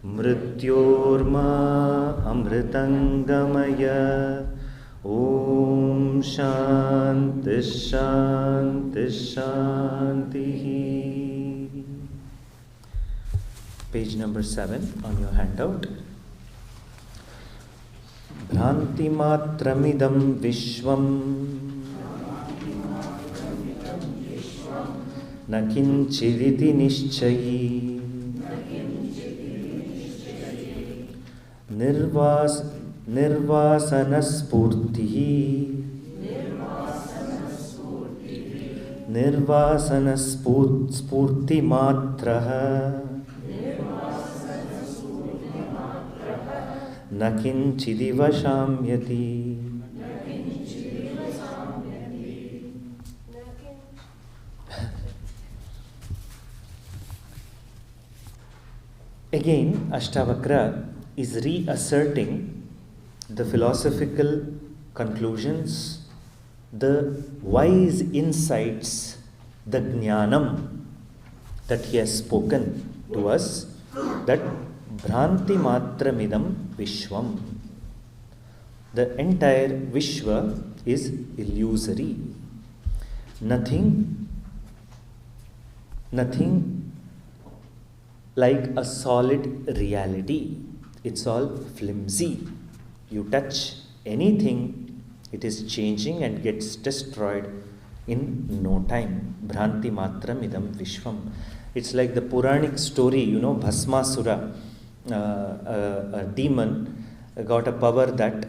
Mrityorma amritangamaya. Om Shanti Shanti Shanti. Page number 7 on your handout. Bhranti matramidam vishwam na kinchiditi nishchayi nirvasana spurti matraha na kinchidiva shamyati. Again, Astavakra is reasserting the philosophical conclusions, the wise insights, the jnanam that he has spoken to us, that Bhranti matramidam vishwam. The entire Vishwa is illusory. Nothing like a solid reality. It's all flimsy. You touch anything, it is changing and gets destroyed in no time. Bhranti matram idam vishwam. It's like the Puranic story, Bhasmasura, a demon got a power that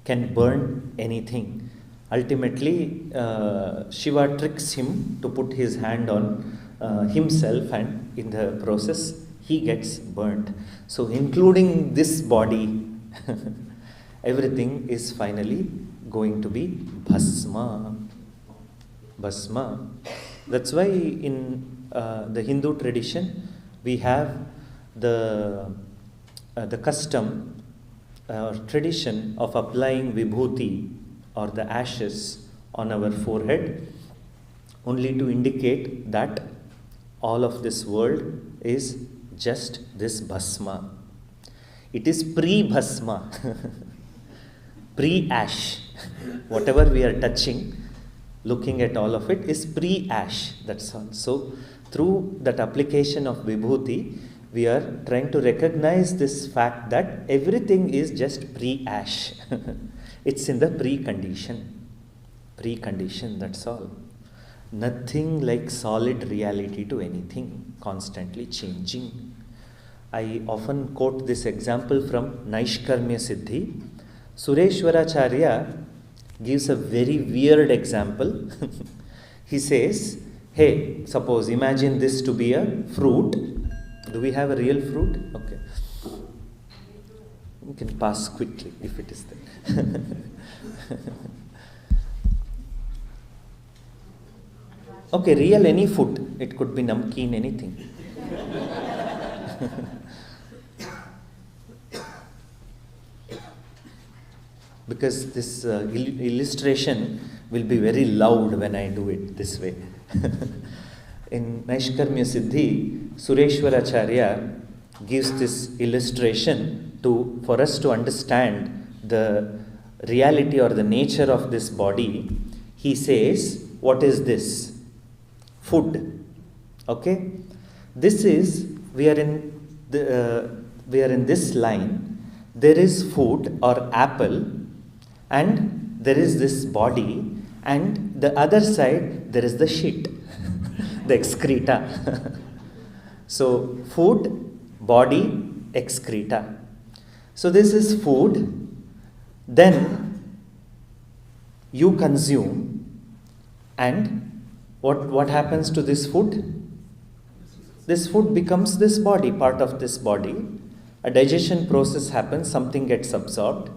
can burn anything. Ultimately, Shiva tricks him to put his hand on himself, and in the process he gets burnt. So including this body, everything is finally going to be bhasma. That's why in the Hindu tradition we have the custom or tradition of applying vibhuti or the ashes on our forehead, only to indicate that all of this world is just this bhasma. It is pre-bhasma, pre-ash. Whatever we are touching, looking at all of it, is pre-ash. That's all. So through that application of vibhuti, we are trying to recognize this fact that everything is just pre-ash. It's in the precondition, that's all. Nothing like solid reality to anything, constantly changing. I often quote this example from Naishkarmya Siddhi. Sureshwaracharya gives a very weird example. He says, hey, suppose, imagine this to be a fruit. Do we have a real fruit? Okay. You can pass quickly if it is there. Okay, real any food. It could be namkeen, anything. Because this illustration will be very loud when I do it this way. In Naishkarmya Siddhi, Sureshwaracharya gives this illustration for us to understand the reality or the nature of this body. He says, what is this? Food. Okay? This is, we are in this line. There is food or apple, and there is this body, and the other side there is the shit, the excreta. So food, body, excreta. So this is food. Then you consume, and what happens to this food? This food becomes this body, part of this body. A digestion process happens, something gets absorbed,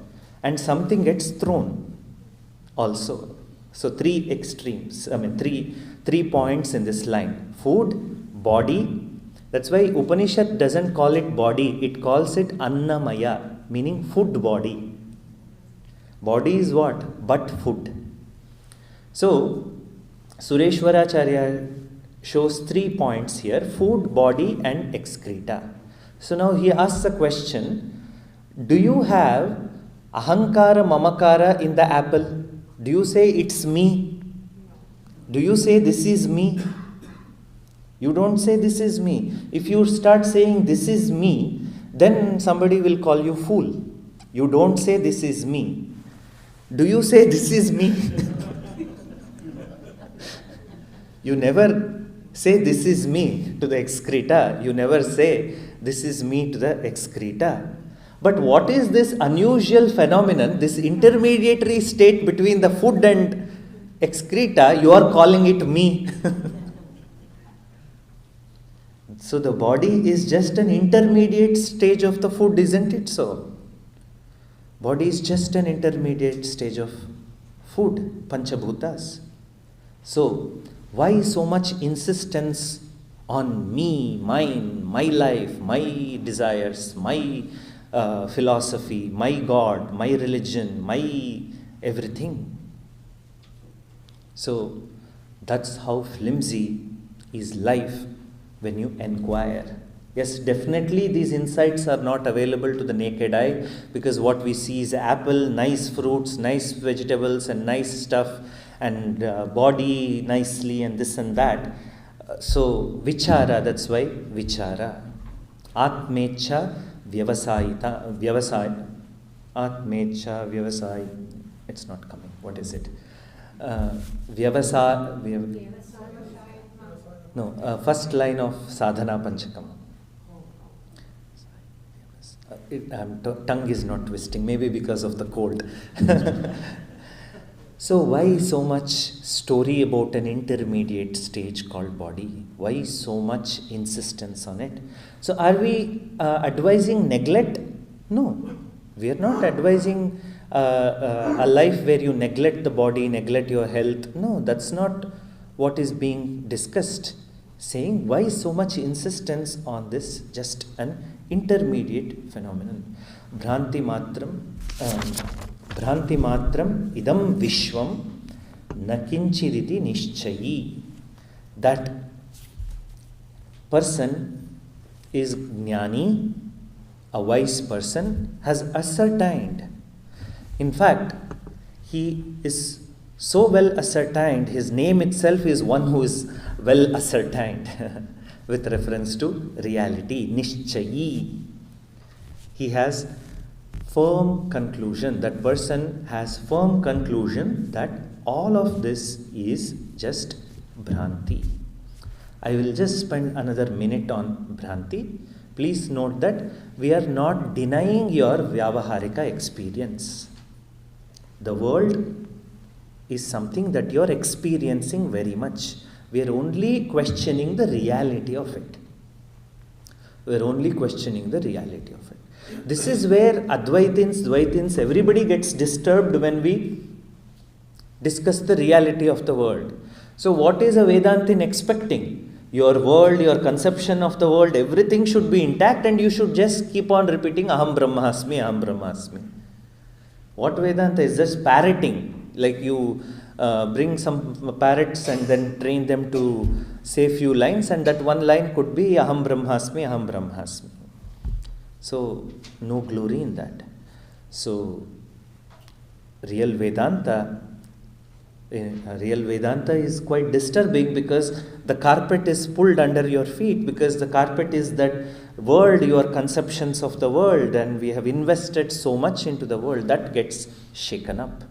and something gets thrown also. So three extremes, three points in this line. Food, body. That's why Upanishad doesn't call it body, it calls it Annamaya, meaning food body. Body is what? But food. So Sureshwaracharya shows 3 points here: food, body, and excreta. So now he asks a question, do you have ahankara, mamakara in the apple? Do you say it's me? Do you say this is me? You don't say this is me. If you start saying this is me, then somebody will call you fool. You don't say this is me. Do you say this is me? You never say this is me to the excreta. You never say this is me to the excreta. But what is this unusual phenomenon, this intermediary state between the food and excreta? You are calling it me. So the body is just an intermediate stage of the food, isn't it so? Body is just an intermediate stage of food, Panchabhutas. So why so much insistence on me, mine, my life, my desires, my philosophy, my God, my religion, my everything? So that's how flimsy is life when you inquire. Yes, definitely these insights are not available to the naked eye, because what we see is apple, nice fruits, nice vegetables and nice stuff, and body nicely and this and that. So vichara, that's why vichara. Atmecha vyavasaya. Atmecha vyavasaya. It's not coming. What is it? First line of Sadhana Panchakam. Tongue is not twisting, maybe because of the cold. So why so much story about an intermediate stage called body? Why so much insistence on it? So are we advising neglect? No, we are not advising a life where you neglect the body, neglect your health. No, that's not what is being discussed. Saying why so much insistence on this just an intermediate phenomenon. Bhranti matram idam vishvam nakinchiriti nishchayi. That person is jnani, a wise person, has ascertained. In fact, he is so well ascertained, his name itself is one who is well ascertained with reference to reality. Nishchayi. He has firm conclusion. That person has firm conclusion that all of this is just Bhranti. I will just spend another minute on Bhranti. Please note that we are not denying your Vyavaharika experience. The world is something that you are experiencing very much. We are only questioning the reality of it. We are only questioning the reality of it. This is where Advaitins, Dvaitins, everybody gets disturbed when we discuss the reality of the world. So what is a Vedantin expecting? Your world, your conception of the world, everything should be intact and you should just keep on repeating Aham Brahmasmi, Aham Brahmasmi. What Vedanta is just parroting, like you bring some parrots and then train them to say few lines, and that one line could be Aham Brahmasmi, Aham Brahmasmi. So no glory in that. So real Vedanta is quite disturbing, because the carpet is pulled under your feet, because the carpet is that world, your conceptions of the world, and we have invested so much into the world that gets shaken up.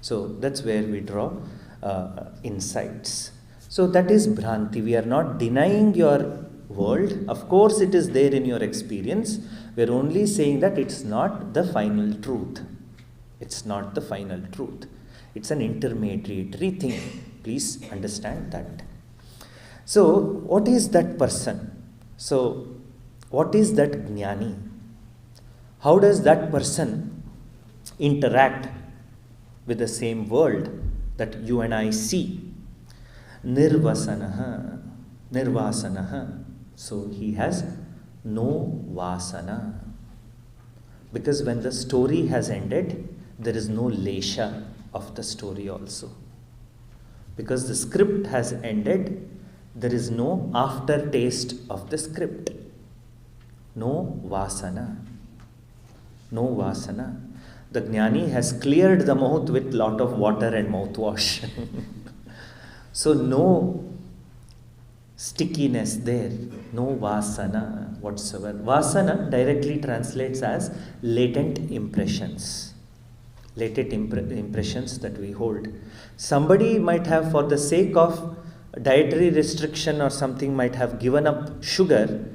So that's where we draw insights. So that is Bhranti. We are not denying your world. Of course it is there in your experience. We are only saying that it's not the final truth. It's not the final truth. It's an intermediary thing. Please understand that. So what is that person? So what is that jnani? How does that person interact with the same world that you and I see? Nirvasanaha. So he has no vasana. Because when the story has ended, there is no lesha of the story also. Because the script has ended, there is no aftertaste of the script. No vasana. No vasana. The jnani has cleared the mouth with lot of water and mouthwash. So no stickiness there, no vasana whatsoever. Vasana directly translates as latent impressions. Latent impressions that we hold. Somebody might have, for the sake of dietary restriction or something, might have given up sugar,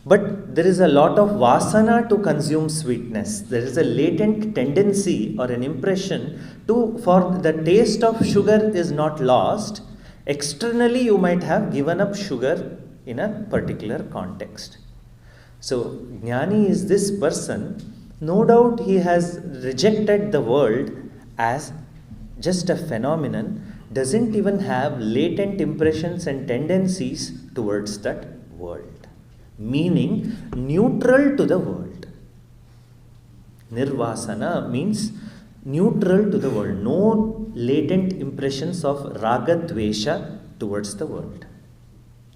but there is a lot of vasana to consume sweetness. There is a latent tendency or an impression for the taste of sugar is not lost. Externally, you might have given up sugar in a particular context. So, jnani is this person, no doubt he has rejected the world as just a phenomenon, doesn't even have latent impressions and tendencies towards that world, meaning neutral to the world. Nirvasana means neutral to the world, no latent impressions of raga dvesha towards the world.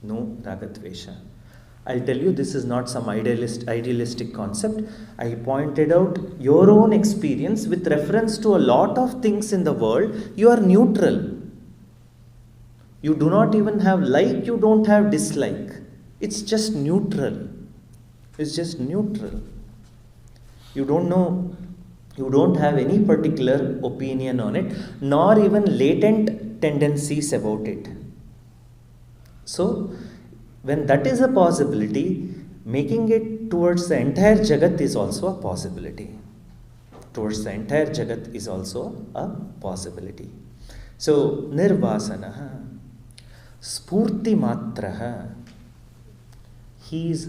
No raga dvesha. I'll tell you, this is not some idealistic concept. I pointed out your own experience with reference to a lot of things in the world. You are neutral. You do not even have like, you don't have dislike. It's just neutral. It's just neutral. You don't know, you don't have any particular opinion on it, nor even latent tendencies about it. So, when that is a possibility, making it towards the entire Jagat is also a possibility. Towards the entire Jagat is also a possibility. So, nirvasana, spurti matraha. Please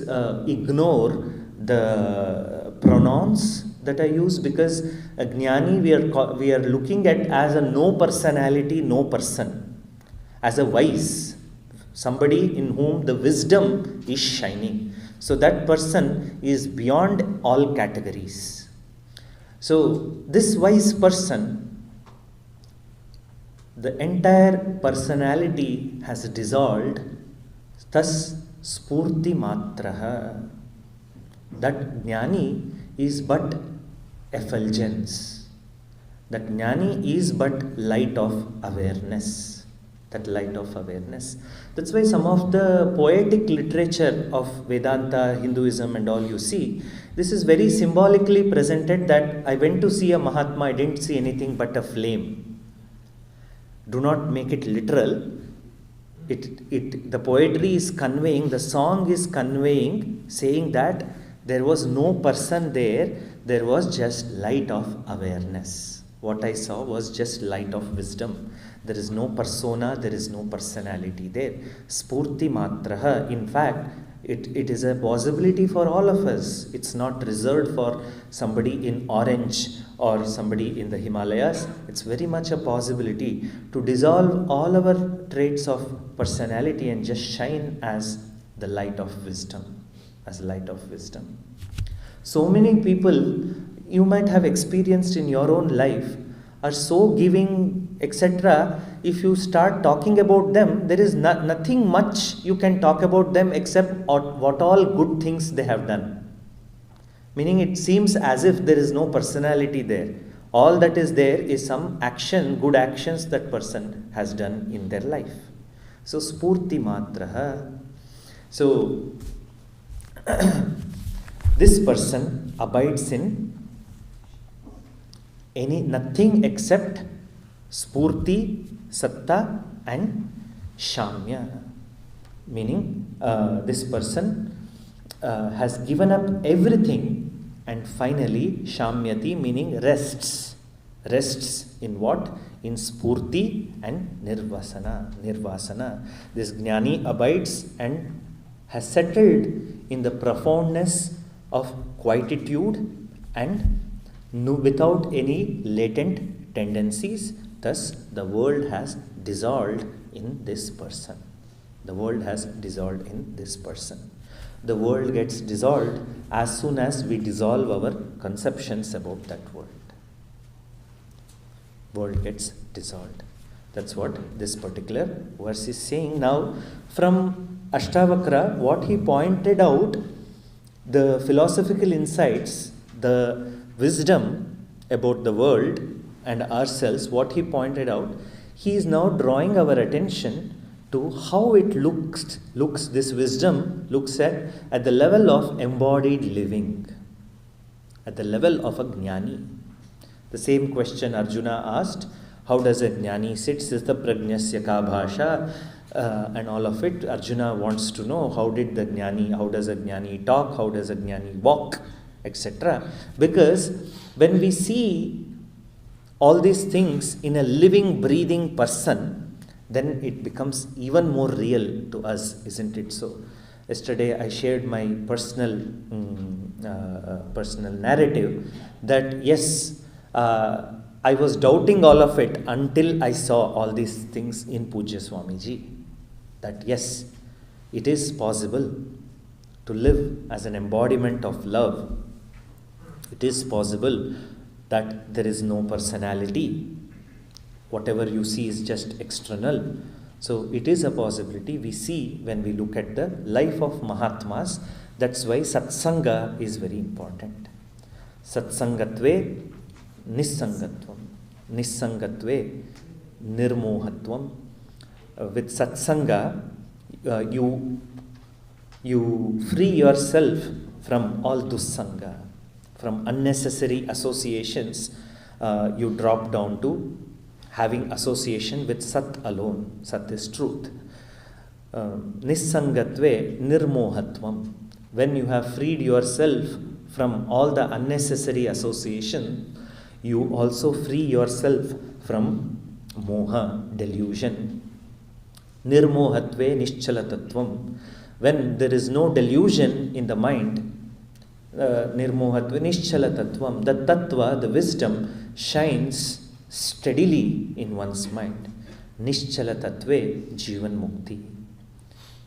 ignore the pronouns that I use, because a jnani we are looking at as a no personality, no person, as a wise, somebody in whom the wisdom is shining. So that person is beyond all categories. So this wise person, the entire personality has dissolved. Thus spurti matraha. That jnani is but effulgence. That jnani is but light of awareness. That light of awareness. That's why some of the poetic literature of Vedanta, Hinduism and all you see, this is very symbolically presented that I went to see a Mahatma, I didn't see anything but a flame. Do not make it literal. The poetry is conveying, the song is conveying, saying that there was no person there, there was just light of awareness. What I saw was just light of wisdom. There is no persona, there is no personality there. Spurti matraha, in fact, it is a possibility for all of us. It's not reserved for somebody in Orange or somebody in the Himalayas. It's very much a possibility to dissolve all our traits of personality and just shine as the light of wisdom. As light of wisdom. So many people you might have experienced in your own life are so giving, etc. If you start talking about them, there is nothing much you can talk about them except what all good things they have done. Meaning it seems as if there is no personality there. All that is there is some action, good actions that person has done in their life. So spurti matraha. So this person abides in nothing except spurti, satta and shamya. Meaning this person has given up everything and finally shamyati, meaning rests. Rests in what? In spurti and nirvasana. This jnani abides and has settled in the profoundness of quietude and without any latent tendencies. Thus, the world has dissolved in this person. The world has dissolved in this person. The world gets dissolved as soon as we dissolve our conceptions about that world. World gets dissolved. That's what this particular verse is saying. Now, from Astavakra, what he pointed out, the philosophical insights, the wisdom about the world and ourselves, what he pointed out, he is now drawing our attention to how it looks, this wisdom looks at the level of embodied living, at the level of a jnani. The same question Arjuna asked, how does a jnani sit? Sitha prajnasya ka bhasha, and all of it. Arjuna wants to know how does a jnani talk, how does a jnani walk, etc. Because when we see all these things in a living, breathing person, then it becomes even more real to us, isn't it so? Yesterday I shared my personal narrative that yes, I was doubting all of it until I saw all these things in Pujya Swamiji. That yes, it is possible to live as an embodiment of love. It is possible that there is no personality. Whatever you see is just external. So it is a possibility we see when we look at the life of Mahatmas. That's why Satsanga is very important. Satsangatve Nissangatvam. Nissangatve Nirmohatvam. With Satsanga, you free yourself from all dussanga, from unnecessary associations. You drop down to having association with Sat alone. Sat is truth. Nissangatve Nirmohatvam. When you have freed yourself from all the unnecessary association, you also free yourself from moha, delusion. Nirmohatve Nischalatattvam. When there is no delusion in the mind, Nirmohatve Nischalatattvam, the tattva, the wisdom, shines steadily in one's mind. Nischalatatve Jivan Mukti.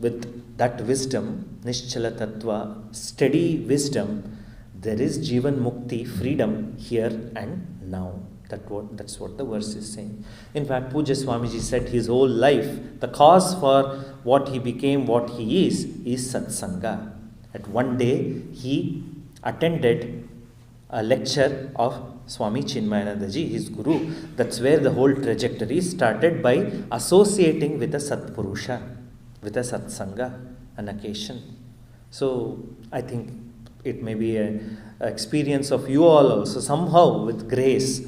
With that wisdom, Nischalatattva, steady wisdom, there is Jivan Mukti, freedom here and now. That's what the verse is saying. In fact, Pujya Swamiji said his whole life, the cause for what he became, what he is Satsanga. At one day, he attended a lecture of Swami Chinmayanandaji, his guru. That's where the whole trajectory started, by associating with a Satpurusha, with a Satsanga, an occasion. So, I think it may be an experience of you all also. Somehow, with grace,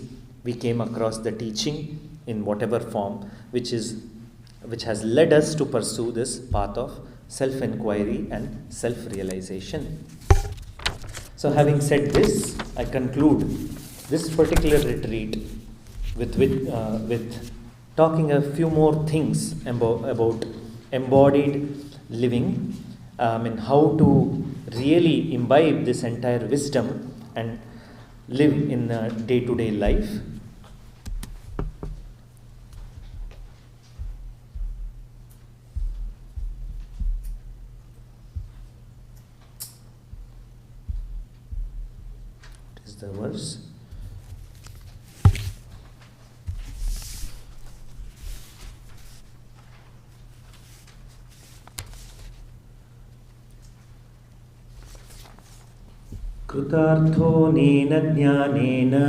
we came across the teaching in whatever form, which has led us to pursue this path of self-inquiry and self-realization. So having said this, I conclude this particular retreat with talking a few more things about embodied living, and how to really imbibe this entire wisdom and live in a day-to-day life. What is the verse? Krutartho nena jnanena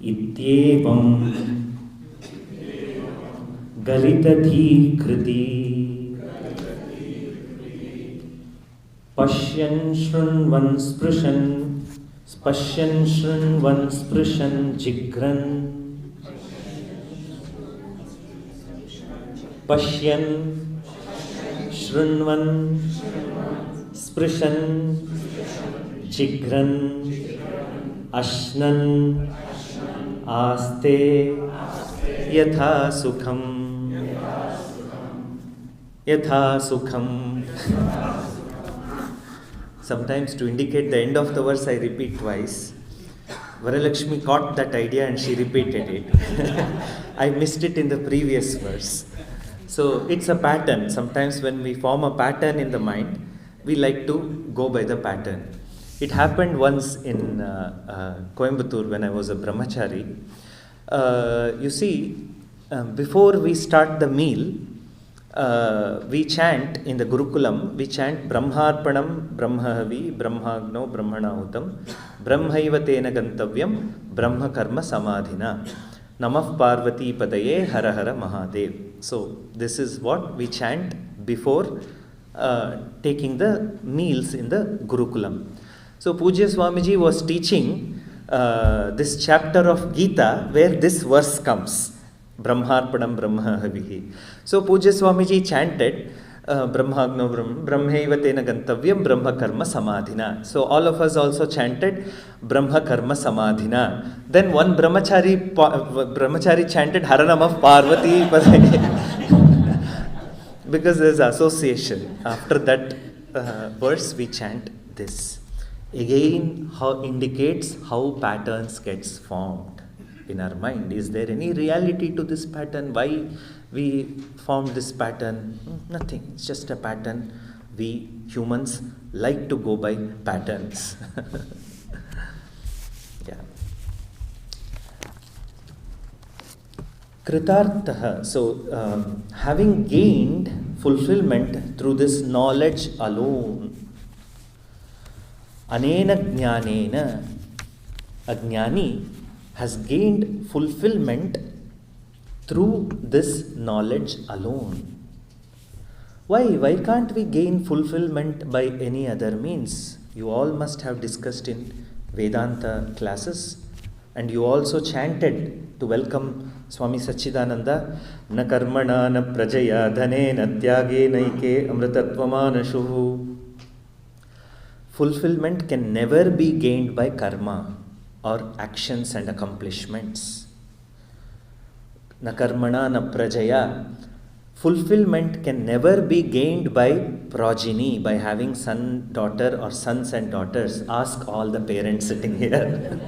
ityevam galitadhi kriti pashyan shrunvan sprishan jigran pashyan Shrunvan, Sprishan, Jigran, Ashnan, Aste, Yatha Sukham. Sometimes to indicate the end of the verse, I repeat twice. Varalakshmi caught that idea and she repeated it. I missed it in the previous verse. So it's a pattern. Sometimes when we form a pattern in the mind, we like to go by the pattern. It happened once in Coimbatore when I was a brahmachari. You see, before we start the meal, we chant in the Gurukulam, we chant Brahmarpanam, Brahmahavi, Brahmagno, Brahmanahutam, Brahmaiva tena gantavyam, Brahma karma samadhina, Namah Parvati Padaye, Hara Hara Mahadev. So, this is what we chant before taking the meals in the Gurukulam. So, Pujya Swamiji was teaching this chapter of Gita where this verse comes. Brahmarpanam Brahmahavihi. So Pujya Swamiji chanted Brahmagno Brahmaiva tena gantavyam Brahma karma samadhina. So all of us also chanted Brahma karma samadhina. Then one brahmachari chanted Haranamah Parvati because there is association. After that verse we chant this. Again, how indicates how patterns gets formed in our mind. Is there any reality to this pattern? Why we formed this pattern? Nothing. It's just a pattern. We humans like to go by patterns. Yeah. Kritartha. So, having gained fulfillment through this knowledge alone, Anena Jnanena, a Jnani has gained fulfillment through this knowledge alone. Why can't we gain fulfillment by any other means? You all must have discussed in Vedanta classes, and you also chanted to welcome Swami Sachidananda, Na karmana na prajaya dhane na tyage naike amritatvamana. Fulfillment can never be gained by karma or actions and accomplishments. Na karmana na prajaya. Fulfillment can never be gained by progeny, by having son, daughter, or sons and daughters. Ask all the parents sitting here.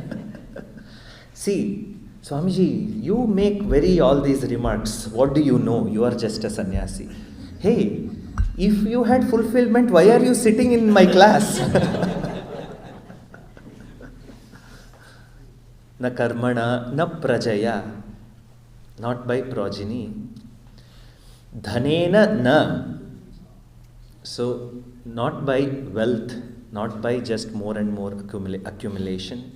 See, Swamiji, you make all these remarks. What do you know? You are just a sannyasi. Hey, if you had fulfillment, why are you sitting in my class? Na karmana, na prajaya, not by progeny. Dhanena na, so not by wealth, not by just more and more accumulation.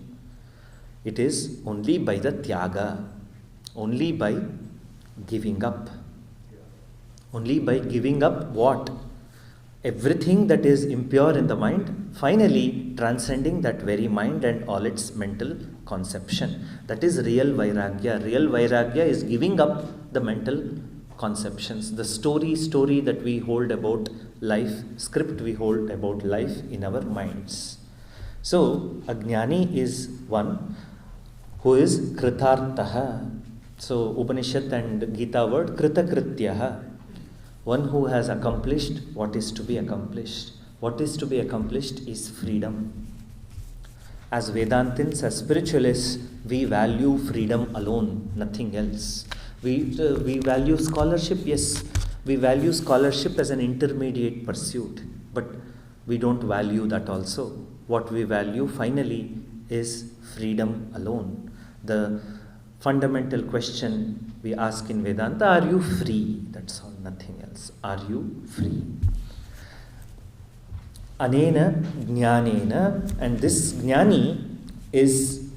It is only by the tyaga, only by giving up. Only by giving up what? Everything that is impure in the mind, finally transcending that very mind and all its mental conception. That is real vairagya. Real vairagya is giving up the mental conceptions, the story that we hold about life, script we hold about life in our minds. So, Ajnani is one who is kritartaha. So, Upanishad and Gita word kritakrityaha. One who has accomplished what is to be accomplished. What is to be accomplished is freedom. As Vedantins, as spiritualists, we value freedom alone, nothing else. We value scholarship, yes. We value scholarship as an intermediate pursuit. But we don't value that also. What we value finally is freedom alone. The fundamental question we ask in Vedanta, are you free? That's all, nothing else. Are you free? Anena jnanena, and this jnani is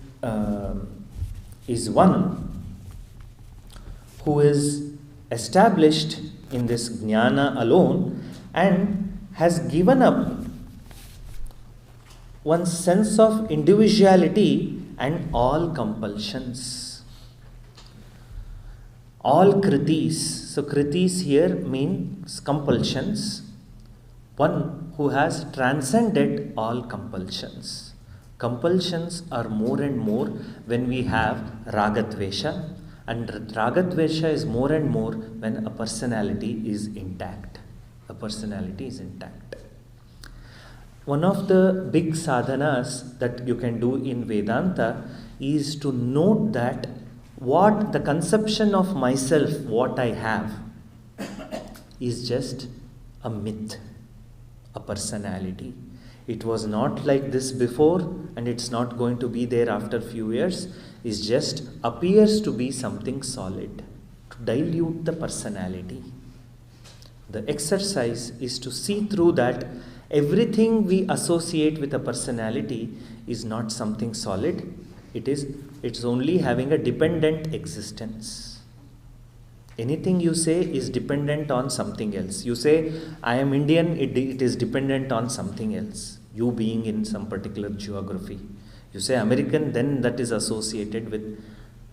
one who is established in this jnana alone and has given up one's sense of individuality and all compulsions. All kritis. So kritis here means compulsions. One who has transcended all compulsions. Compulsions are more and more when we have ragadvesha, and ragadvesha is more and more when a personality is intact. A personality is intact. One of the big sadhanas that you can do in Vedanta is to note that what the conception of myself, what I have, is just a myth, a personality. It was not like this before and it's not going to be there after few years. It just appears to be something solid, to dilute the personality. The exercise is to see through that everything we associate with a personality is not something solid. It's only having a dependent existence. Anything you say is dependent on something else. You say, I am Indian, it is dependent on something else. You being in some particular geography. You say American, then that is associated with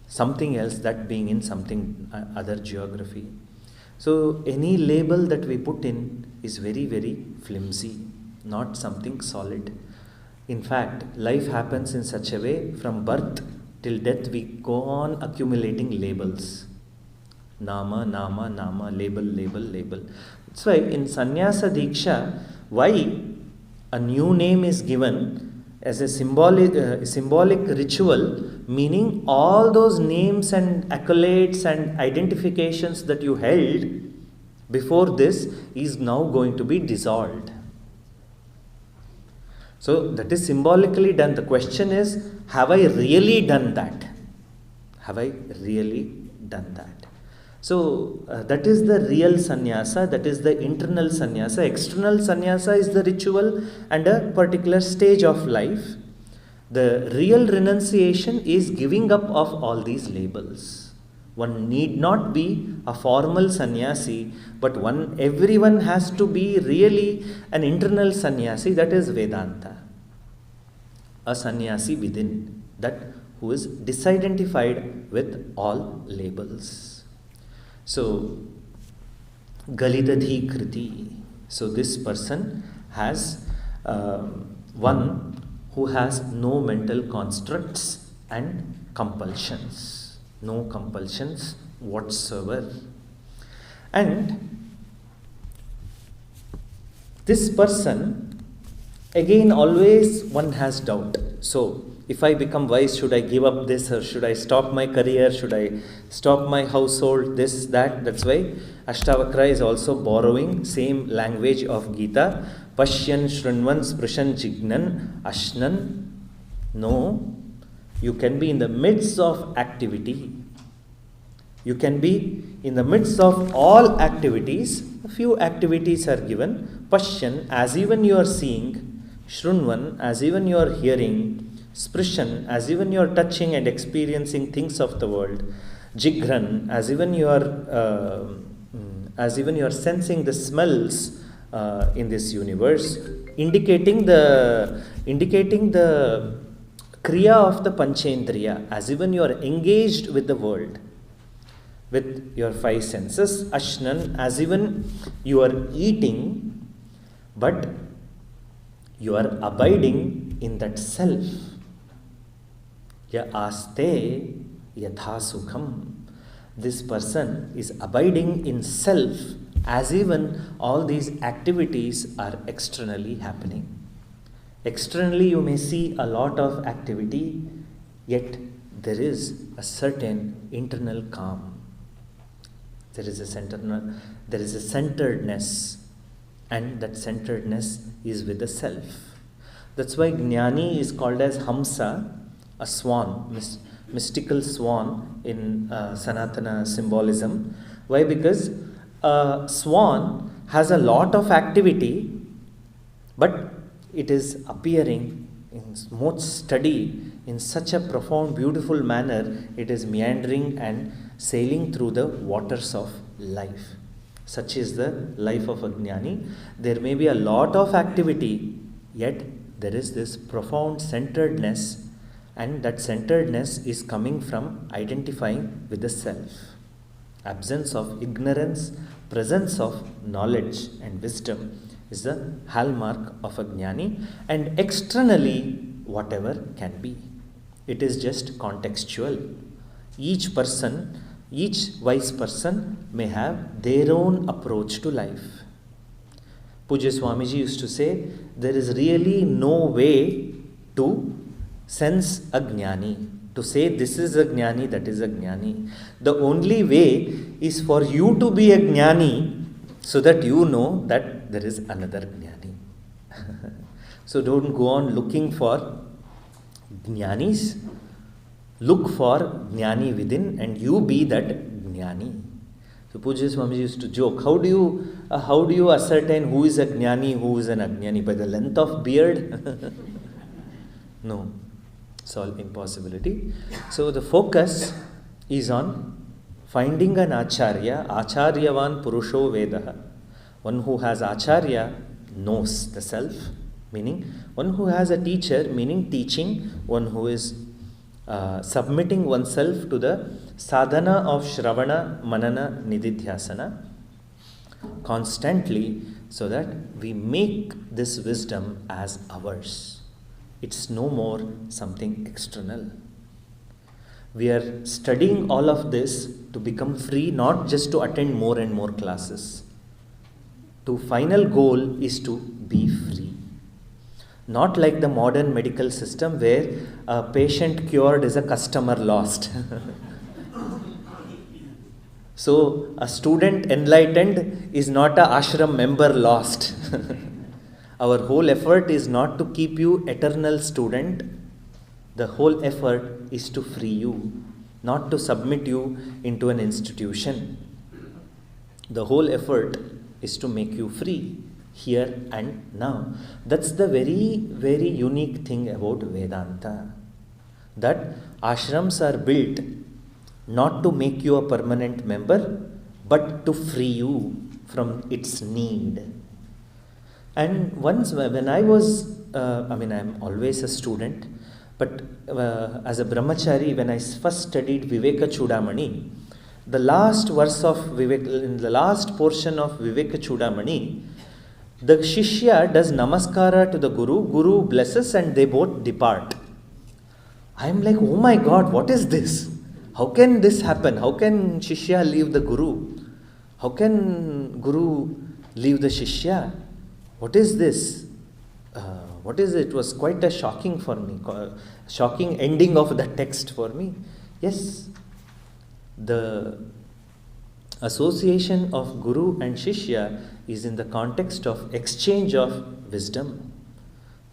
something else, that being in something other geography. So any label that we put in is very, very flimsy, not something solid. In fact, life happens in such a way, from birth till death we go on accumulating labels. Nama, nama, nama, label, label, label. That's why in Sannyasa Diksha, why a new name is given as a symbolic ritual, meaning all those names and accolades and identifications that you held before this is now going to be dissolved. So that is symbolically done. The question is, have I really done that? Have I really done that? So that is the real sannyasa, that is the internal sannyasa. External sannyasa is the ritual and a particular stage of life. The real renunciation is giving up of all these labels. One need not be a formal sannyasi, but everyone has to be really an internal sannyasi, that is Vedanta. A sannyasi within, that who is disidentified with all labels. So, Galidadhi Kriti. So, this person has one who has no mental constructs and compulsions. No compulsions whatsoever. And this person, again, always one has doubt. So, if I become wise, should I give up this, or should I stop my career? Should I stop my household? This, that. That's why Astavakra is also borrowing same language of Gita. Pashyan, Shrunvan, Sprushan, Jignan, Ashnan. No, you can be in the midst of activity. You can be in the midst of all activities. A few activities are given. Pashyan, as even you are seeing. Shrunvan, as even you are hearing. Sprushan, as even you are touching and experiencing things of the world. Jigran, as even you are sensing the smells in this universe, indicating the kriya of the panchendriya, as even you are engaged with the world, with your five senses. Ashnan, as even you are eating, but you are abiding in that self. Ya aste yatha sukham. This person is abiding in self, as even all these activities are externally happening. Externally you may see a lot of activity, yet there is a certain internal calm. There is a centeredness, and that centeredness is with the self. That's why Jnani is called as Hamsa, a swan, mystical swan in Sanatana symbolism. Why? Because a swan has a lot of activity, but it is appearing in most steady, in such a profound, beautiful manner. It is meandering and sailing through the waters of life. Such is the life of a Jnani. There may be a lot of activity, yet there is this profound centeredness, and that centeredness is coming from identifying with the self. Absence of ignorance, presence of knowledge and wisdom is the hallmark of a Jnani, and externally whatever can be. It is just contextual. Each wise person may have their own approach to life. Pujya Swamiji used to say, there is really no way to sense a Jnani, to say this is a Jnani, that is a Jnani. The only way is for you to be a Jnani, so that you know that there is another Jnani. So don't go on looking for jnanis. Look for jnani within and you be that jnani. So Pujya Swamiji used to joke, how do you ascertain who is a jnani, who is an ajnani? By the length of beard? No, it's all impossibility. So the focus is on finding an acharya, acharyavan purusho vedaha. One who has acharya knows the self, meaning one who has a teacher, meaning teaching, one who is submitting oneself to the sadhana of Shravana, Manana, Nididhyasana constantly, so that we make this wisdom as ours. It's no more something external. We are studying all of this to become free, not just to attend more and more classes. The final goal is to be free. Not like the modern medical system where a patient cured is a customer lost. So a student enlightened is not a ashram member lost. Our whole effort is not to keep you eternal student. The whole effort is to free you, not to submit you into an institution. The whole effort is to make you free. Here and now. That's the very, very unique thing about Vedanta. That ashrams are built not to make you a permanent member, but to free you from its need. And once when I was, I'm always a student, but as a brahmachari, when I first studied Viveka Chudamani, the last verse of Viveka, in the last portion of Viveka Chudamani, the Shishya does namaskara to the Guru blesses and they both depart. I am like, oh my God, what is this? How can this happen? How can Shishya leave the Guru? How can Guru leave the Shishya? What is this? What is it? It was quite a shocking for me, shocking ending of the text for me. Yes, the association of Guru and Shishya is in the context of exchange of wisdom.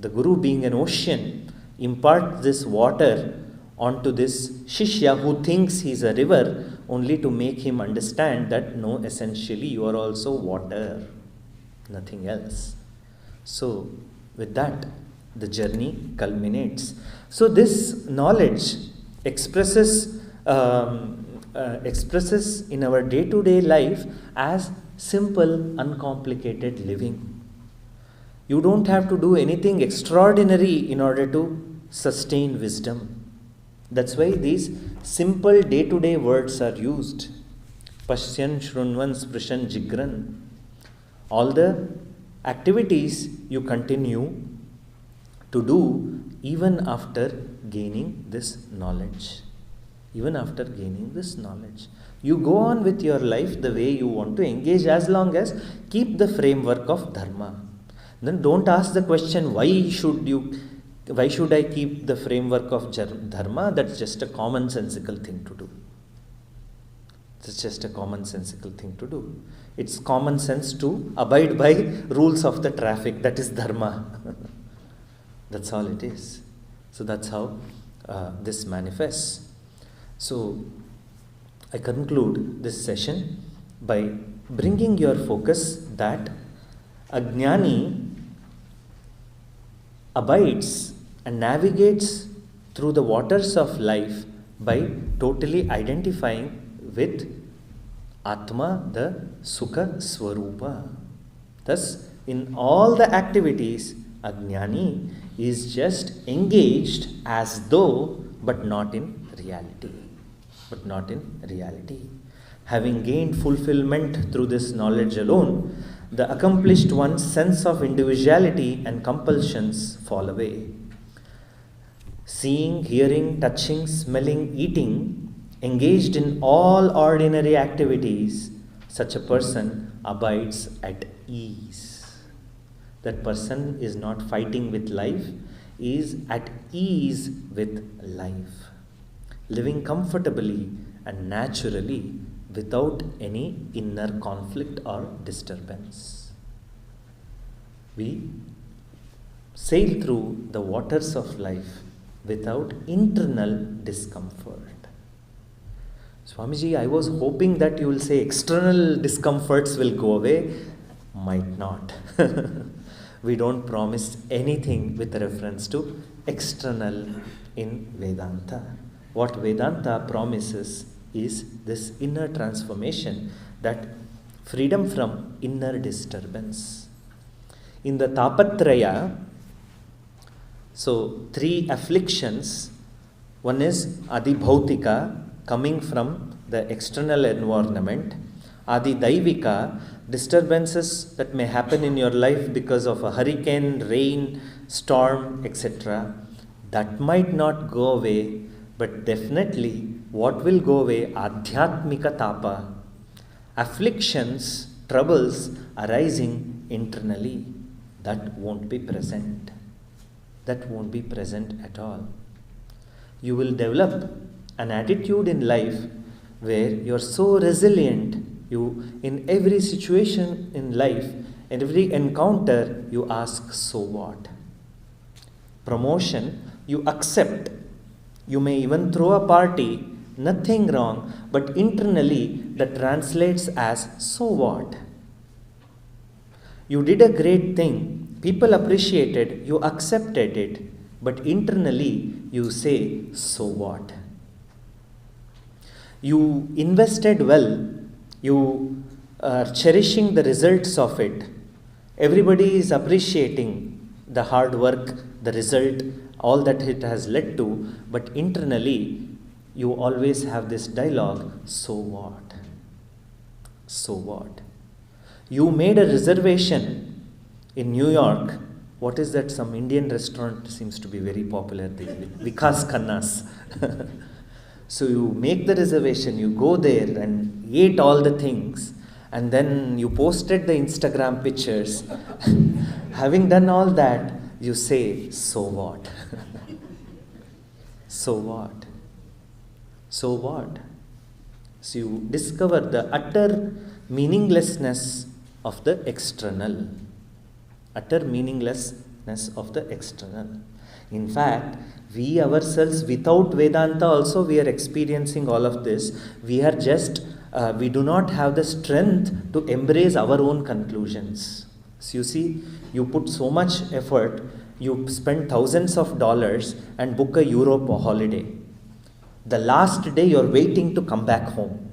The Guru, being an ocean, imparts this water onto this Shishya who thinks he is a river, only to make him understand that no, essentially you are also water, nothing else. So with that, the journey culminates. So this knowledge expresses in our day-to-day life as simple, uncomplicated living. You don't have to do anything extraordinary in order to sustain wisdom. That's why these simple day-to-day words are used. Pashyan, Shrunvan, Sprishan, Jigran. All the activities you continue to do even after gaining this knowledge. Even after gaining this knowledge. You go on with your life the way you want to engage, as long as keep the framework of dharma. Then don't ask the question, why should I keep the framework of dharma? That's just a commonsensical thing to do. It's just a commonsensical thing to do. It's common sense to abide by rules of the traffic. That is dharma. That's all it is. So that's how this manifests. So I conclude this session by bringing your focus that a jnani abides and navigates through the waters of life by totally identifying with Atma, the Sukha Swarupa. Thus, in all the activities, a jnani is just engaged as though, but not in reality. Having gained fulfillment through this knowledge alone, the accomplished one's sense of individuality and compulsions fall away. Seeing, hearing, touching, smelling, eating, engaged in all ordinary activities, such a person abides at ease. That person is not fighting with life, is at ease with life, living comfortably and naturally without any inner conflict or disturbance. We sail through the waters of life without internal discomfort. Swamiji, I was hoping that you will say external discomforts will go away. Might not. We don't promise anything with reference to external in Vedanta. What Vedanta promises is this inner transformation, that freedom from inner disturbance. In the Tapatraya, so 3 afflictions, one is Adibhautika, coming from the external environment, Adidaivika, disturbances that may happen in your life because of a hurricane, rain, storm, etc. That might not go away, but definitely what will go away? Adhyatmika tapa, afflictions, troubles arising internally, that won't be present. That won't be present at all. You will develop an attitude in life where you're so resilient, you in every situation in life, in every encounter, you ask, so what? Promotion, you accept. You may even throw a party, nothing wrong, but internally that translates as, so what? You did a great thing, people appreciated, you accepted it, but internally you say, so what? You invested well, you are cherishing the results of it. Everybody is appreciating the hard work, the result, all that it has led to, but internally you always have this dialogue, so what? So what? You made a reservation in New York. What is that? Some Indian restaurant seems to be very popular, the Vikas Khanna's. So you make the reservation, you go there and ate all the things, and then you posted the Instagram pictures. Having done all that, you say, so what? So what? So what? So you discover the utter meaninglessness of the external. Utter meaninglessness of the external. In fact, we ourselves, without Vedanta also, we are experiencing all of this. We are just, we do not have the strength to embrace our own conclusions. So you see, you put so much effort, you spend thousands of dollars and book a Europe holiday. The last day you're waiting to come back home.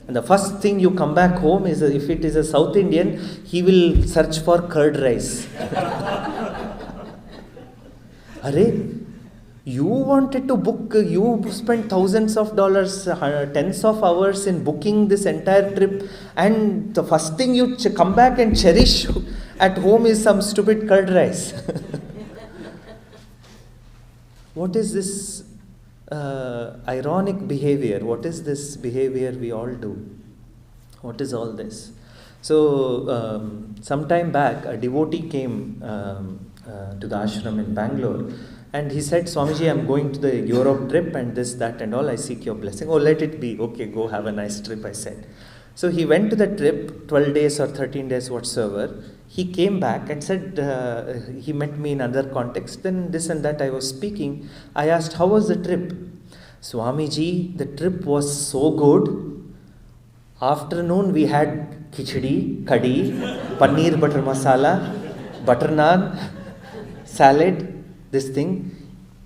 And the first thing you come back home is, if it is a South Indian, he will search for curd rice. Arey, you wanted to book, you spent thousands of dollars, tens of hours in booking this entire trip, and the first thing you come back and cherish at home is some stupid curd rice. What is this ironic behavior? What is this behavior we all do? What is all this? So, some time back, a devotee came to the ashram in Bangalore, and he said, Swamiji, I'm going to the Europe trip and this, that and all, I seek your blessing. Oh, let it be. Okay, go have a nice trip, I said. So he went to the trip, 12 days or 13 days whatsoever. He came back and said, he met me in other context, then this and that I was speaking. I asked, how was the trip? Swamiji, the trip was so good. Afternoon we had khichdi, kadhi, paneer butter masala, butter naan, salad, this thing.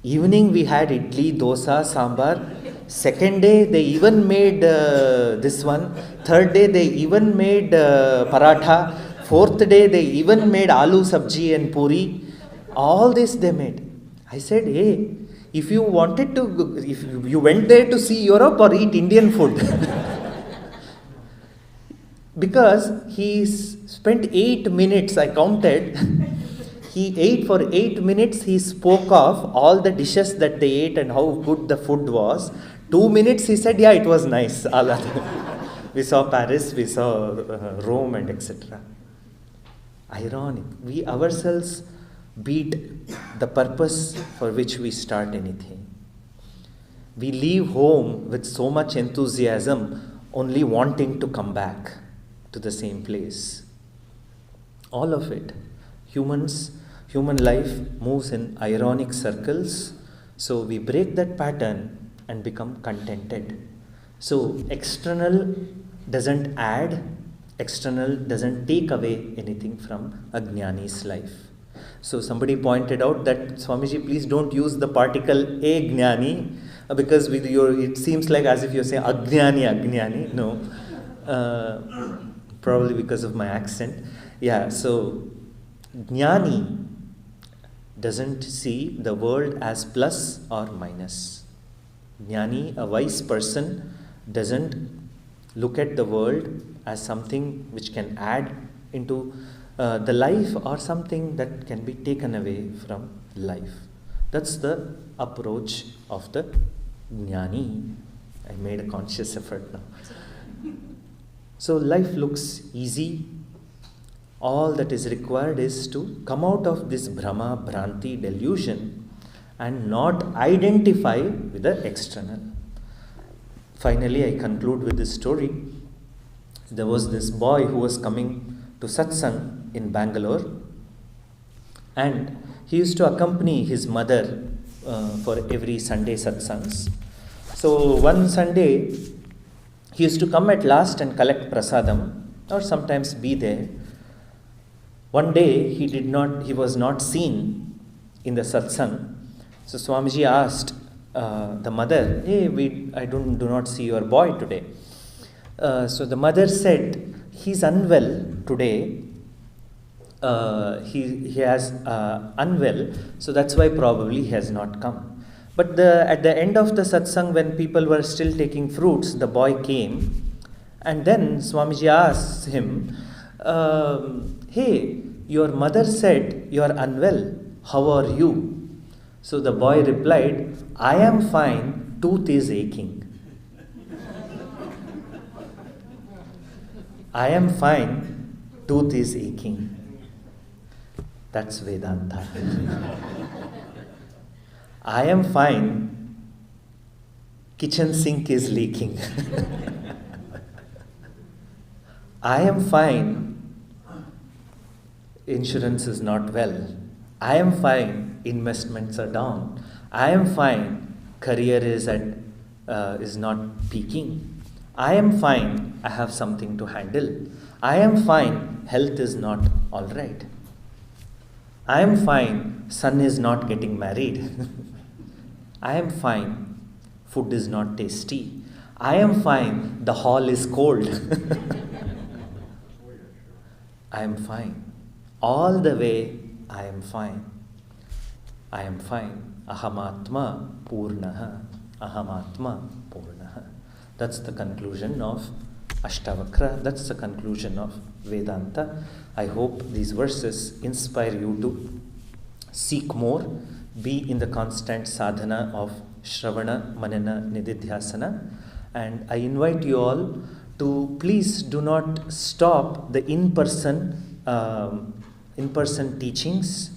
Evening we had idli, dosa, sambar. Second day they even made this one. Third day they even made paratha. Fourth day they even made aloo sabji and puri. All this they made. I said, hey, if you wanted to, if you went there to see Europe or eat Indian food. Because he spent 8 minutes, I counted. He ate for 8 minutes, he spoke of all the dishes that they ate and how good the food was. 2 minutes he said, yeah, it was nice. We saw Paris, we saw Rome and etc. Ironic. We ourselves beat the purpose for which we start anything. We leave home with so much enthusiasm, only wanting to come back to the same place. All of it. Human human life moves in ironic circles, so we break that pattern and become contented. So external doesn't add, external doesn't take away anything from a jnani's life. So somebody pointed out that, Swamiji, please don't use the particle a jnani, because it seems like as if you're saying ajnani. No, probably because of my accent. Yeah, so jnani doesn't see the world as plus or minus. Jnani, a wise person, doesn't look at the world as something which can add into the life or something that can be taken away from life. That's the approach of the jnani. I made a conscious effort now. So life looks easy. All that is required is to come out of this Brahma, Bhranti, delusion and not identify with the external. Finally, I conclude with this story. There was this boy who was coming to satsang in Bangalore, and he used to accompany his mother for every Sunday satsangs. So one Sunday, he used to come at last and collect prasadam, or sometimes be there. One day, he was not seen in the satsang. So Swamiji asked the mother, "Hey, I do not see your boy today." So the mother said, "He's unwell today. He has unwell, so that's why probably he has not come." But at the end of the satsang, when people were still taking fruits, the boy came, and then Swamiji asked him, "Hey, your mother said you are unwell. How are you?" So the boy replied, "I am fine, tooth is aching." I am fine, tooth is aching. That's Vedanta. I am fine, kitchen sink is leaking. I am fine, insurance is not well. I am fine, investments are down. I am fine, career is not peaking. I am fine, I have something to handle. I am fine, health is not all right. I am fine, son is not getting married. I am fine, food is not tasty. I am fine, the hall is cold. I am fine. All the way, I am fine. I am fine. Ahamatma Purnaha. Ahamatma Purnaha. That's the conclusion of Astavakra. That's the conclusion of Vedanta. I hope these verses inspire you to seek more, be in the constant sadhana of Shravana, Manana, Nididhyasana. And I invite you all to please do not stop the in-person teachings.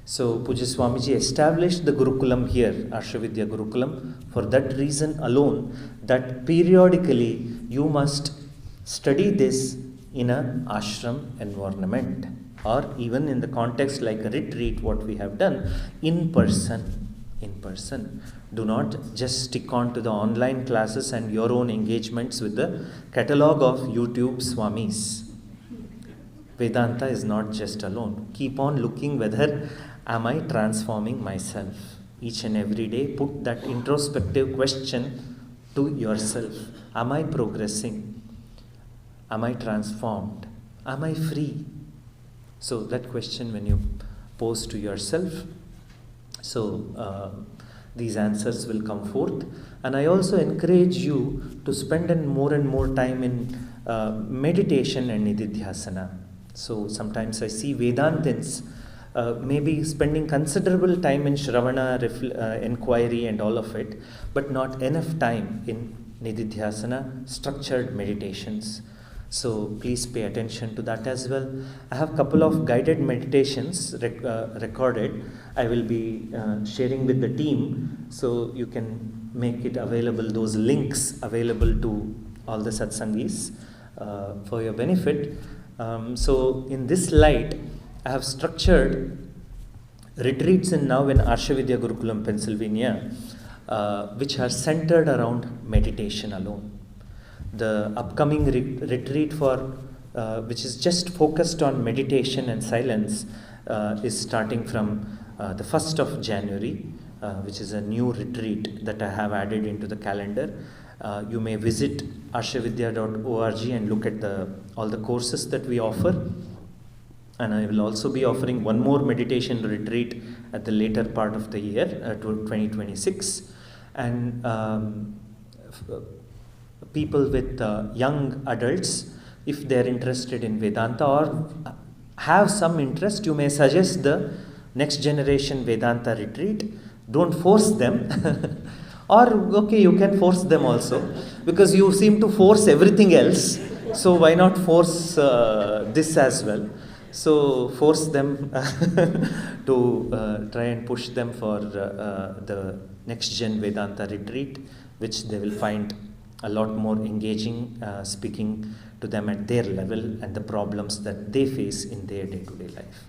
So Puja Swamiji established the Gurukulam here, Arshavidya Gurukulam, for that reason alone, that periodically you must study this in an ashram environment, or even in the context like a retreat, what we have done, in person. Do not just stick on to the online classes and your own engagements with the catalog of YouTube Swamis. Vedanta is not just alone. Keep on looking whether am I transforming myself. Each and every day, put that introspective question to yourself. Am I progressing? Am I transformed? Am I free? So that question when you pose to yourself, these answers will come forth. And I also encourage you to spend more and more time in meditation and nididhyasana. So sometimes I see Vedantins maybe spending considerable time in Shravana, inquiry and all of it, but not enough time in nididhyasana, structured meditations. So please pay attention to that as well. I have a couple of guided meditations recorded. I will be sharing with the team, so you can make it available, those links available to all the satsangis for your benefit. So in this light, I have structured retreats now in Arshavidya Gurukulam, Pennsylvania, which are centered around meditation alone. The upcoming retreat which is just focused on meditation and silence is starting from the 1st of January, which is a new retreat that I have added into the calendar. You may visit arshavidya.org and look at all the courses that we offer. And I will also be offering one more meditation retreat at the later part of the year, 2026. And people with young adults, if they are interested in Vedanta or have some interest, you may suggest the next generation Vedanta retreat. Don't force them. Or, okay, you can force them also, because you seem to force everything else. So why not force this as well? So force them to try and push them for the next gen Vedanta retreat, which they will find a lot more engaging, speaking to them at their level and the problems that they face in their day-to-day life.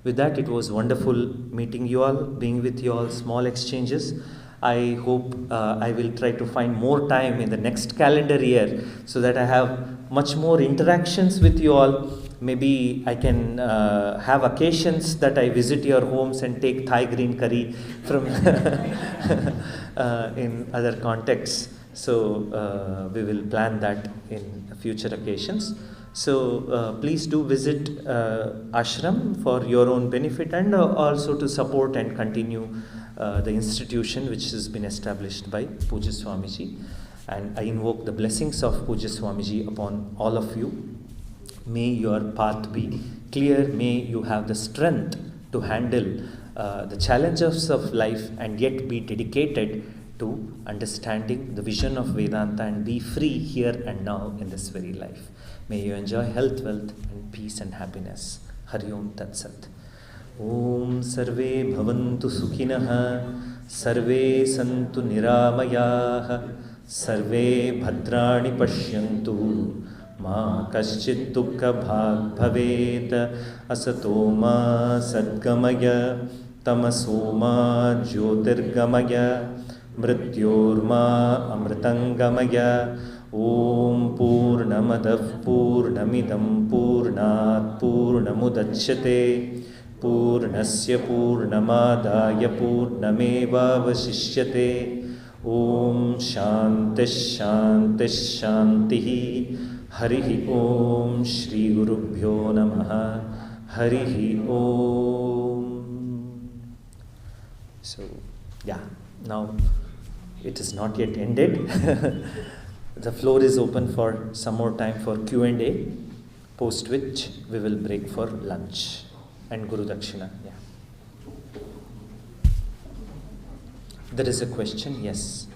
With that, it was wonderful meeting you all, being with you all, small exchanges. I hope I will try to find more time in the next calendar year so that I have much more interactions with you all. Maybe I can have occasions that I visit your homes and take Thai green curry from in other contexts. So we will plan that in future occasions. So please do visit ashram for your own benefit and also to support and continue the institution which has been established by Pujya Swamiji. And I invoke the blessings of Pujya Swamiji upon all of you. May your path be clear. May you have the strength to handle the challenges of life and yet be dedicated to understanding the vision of Vedanta and be free here and now in this very life. May you enjoy health, wealth and peace and happiness. Hari Om Tat Sat. Om Sarve Bhavantu Sukhinah, Sarve Santu Niramayah, Sarve Bhadrani Pashyantu, Ma Kaschit Dukkha Bhag Bhavet, Asatoma Sadgamaya, Tamasoma Jyotirgamaya, Mrityorma Amritangamaya. Om Purnamadav Purnamidam Purnat Purnamudachyate Purnasya Purnamadaya Purnameva Vasishyate. Om Shantish Shantish Shantihi. Harihi Om Shri Gurubhyo Namaha. Harihi Om. So, yeah, now it is not yet ended. The floor is open for some more time for Q&A, post which we will break for lunch and Guru Dakshina. Yeah. There is a question, yes.